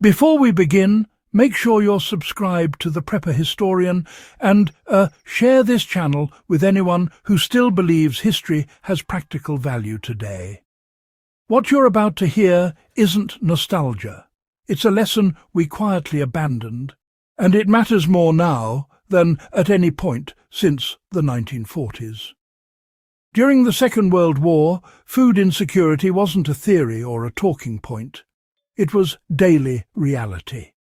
Before we begin, make sure you're subscribed to the Prepper Historian and share this channel with anyone who still believes history has practical value today. What you're about to hear isn't nostalgia. It's a lesson we quietly abandoned, and it matters more now than at any point since the 1940s. During the Second World War, food insecurity wasn't a theory or a talking point. It was daily reality.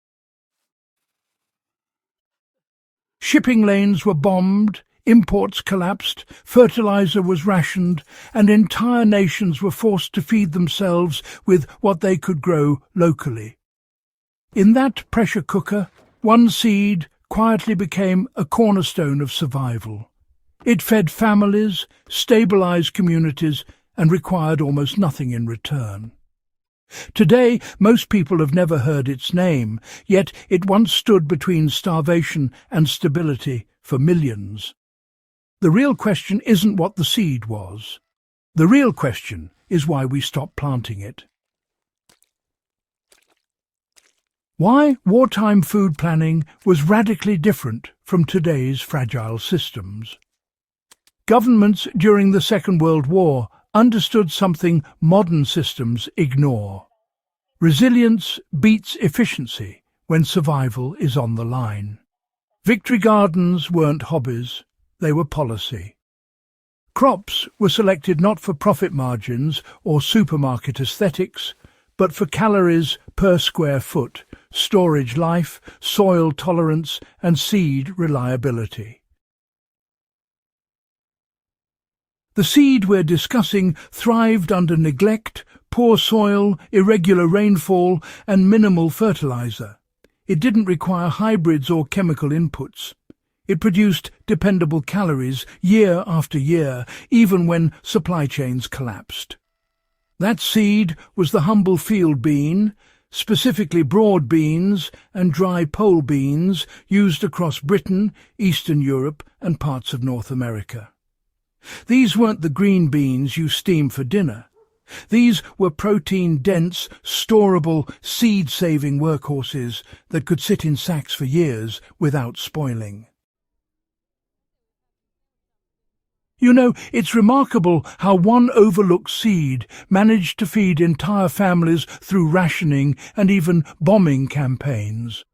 Shipping lanes were bombed, imports collapsed, fertilizer was rationed, and entire nations were forced to feed themselves with what they could grow locally. In that pressure cooker, one seed quietly became a cornerstone of survival. It fed families, stabilized communities, and required almost nothing in return. Today, most people have never heard its name, yet it once stood between starvation and stability for millions. The real question isn't what the seed was. The real question is why we stopped planting it. Why wartime food planning was radically different from today's fragile systems. Governments during the Second World War understood something modern systems ignore. Resilience beats efficiency when survival is on the line. Victory gardens weren't hobbies, they were policy. Crops were selected not for profit margins or supermarket aesthetics, but for calories per square foot, storage life, soil tolerance, and seed reliability. The seed we're discussing thrived under neglect, poor soil, irregular rainfall, and minimal fertilizer. It didn't require hybrids or chemical inputs. It produced dependable calories year after year, even when supply chains collapsed. That seed was the humble field bean, specifically broad beans and dry pole beans used across Britain, Eastern Europe, and parts of North America. These weren't the green beans you steam for dinner. These were protein-dense, storable, seed-saving workhorses that could sit in sacks for years without spoiling. You know, it's remarkable how one overlooked seed managed to feed entire families through rationing and even bombing campaigns.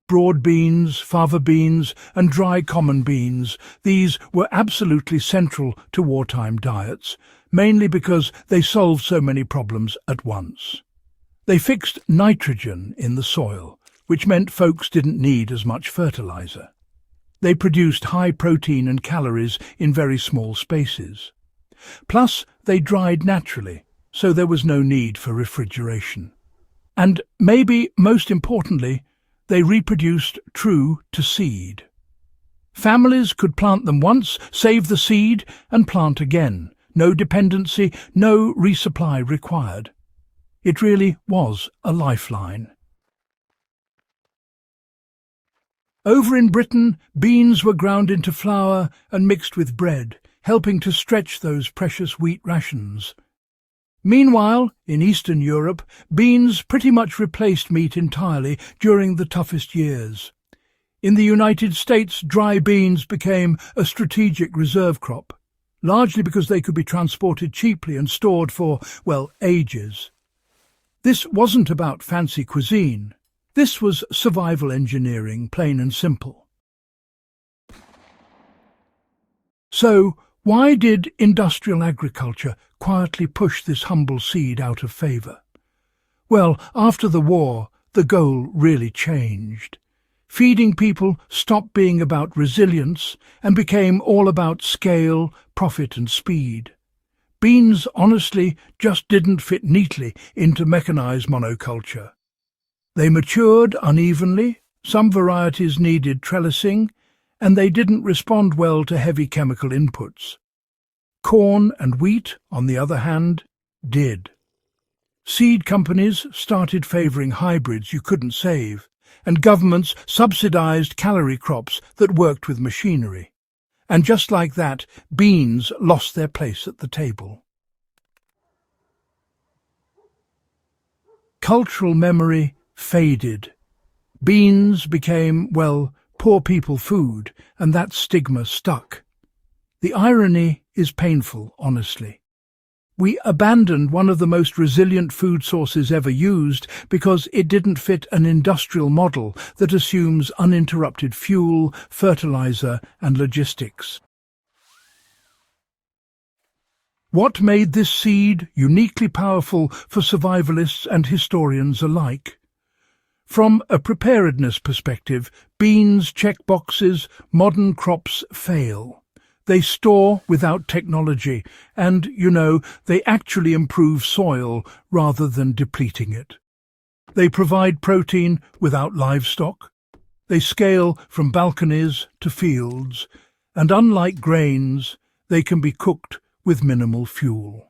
Broad beans, fava beans, and dry common beans, these were absolutely central to wartime diets, mainly because they solved so many problems at once. They fixed nitrogen in the soil, which meant folks didn't need as much fertilizer. They produced high protein and calories in very small spaces. Plus, they dried naturally, so there was no need for refrigeration. And maybe most importantly, they reproduced true to seed. Families could plant them once, save the seed, and plant again. No dependency, no resupply required. It really was a lifeline. Over in Britain, beans were ground into flour and mixed with bread, helping to stretch those precious wheat rations. Meanwhile, in Eastern Europe, beans pretty much replaced meat entirely during the toughest years. In the United States, dry beans became a strategic reserve crop, largely because they could be transported cheaply and stored for, well, ages. This wasn't about fancy cuisine. This was survival engineering, plain and simple. So, why did industrial agriculture quietly push this humble seed out of favour? Well, after the war, the goal really changed. Feeding people stopped being about resilience and became all about scale, profit and speed. Beans, honestly, just didn't fit neatly into mechanised monoculture. They matured unevenly, some varieties needed trellising, and they didn't respond well to heavy chemical inputs. Corn and wheat, on the other hand, did. Seed companies started favouring hybrids you couldn't save, and governments subsidised calorie crops that worked with machinery. And just like that, beans lost their place at the table. Cultural memory faded. Beans became, well, poor people food, and that stigma stuck. The irony is painful, honestly. We abandoned one of the most resilient food sources ever used because it didn't fit an industrial model that assumes uninterrupted fuel, fertilizer, and logistics. What made this seed uniquely powerful for survivalists and historians alike? From a preparedness perspective, beans check boxes, modern crops fail. They store without technology, and, they actually improve soil rather than depleting it. They provide protein without livestock. They scale from balconies to fields, and unlike grains, they can be cooked with minimal fuel.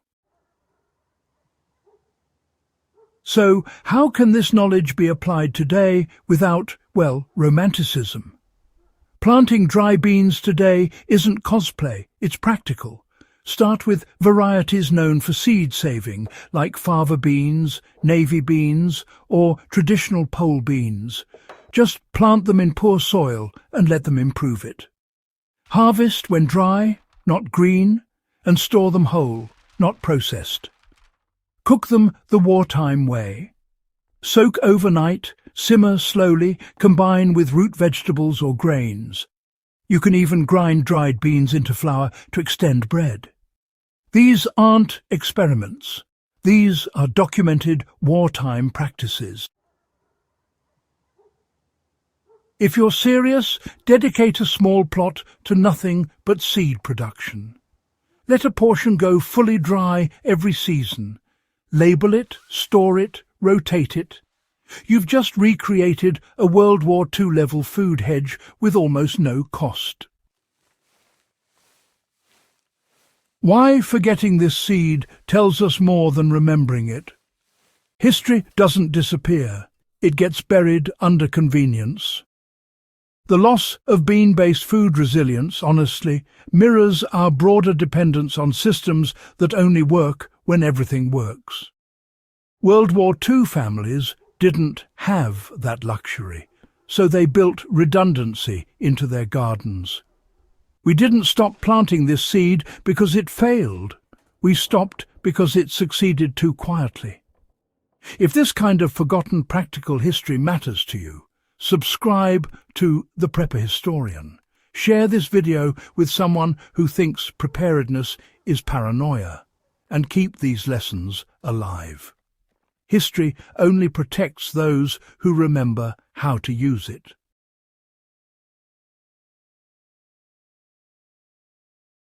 So, how can this knowledge be applied today without, romanticism? Planting dry beans today isn't cosplay, it's practical. Start with varieties known for seed saving, like fava beans, navy beans, or traditional pole beans. Just plant them in poor soil and let them improve it. Harvest when dry, not green, and store them whole, not processed. Cook them the wartime way. Soak overnight, simmer slowly, combine with root vegetables or grains. You can even grind dried beans into flour to extend bread. These aren't experiments. These are documented wartime practices. If you're serious, dedicate a small plot to nothing but seed production. Let a portion go fully dry every season. Label it, store it, rotate it. You've just recreated a World War II level food hedge with almost no cost. Why forgetting this seed tells us more than remembering it. History doesn't disappear. It gets buried under convenience. The loss of bean-based food resilience, honestly, mirrors our broader dependence on systems that only work when everything works. World War II families didn't have that luxury, so they built redundancy into their gardens. We didn't stop planting this seed because it failed. We stopped because it succeeded too quietly. If this kind of forgotten practical history matters to you, subscribe to The Prepper Historian. Share this video with someone who thinks preparedness is paranoia, and keep these lessons alive. History only protects those who remember how to use it.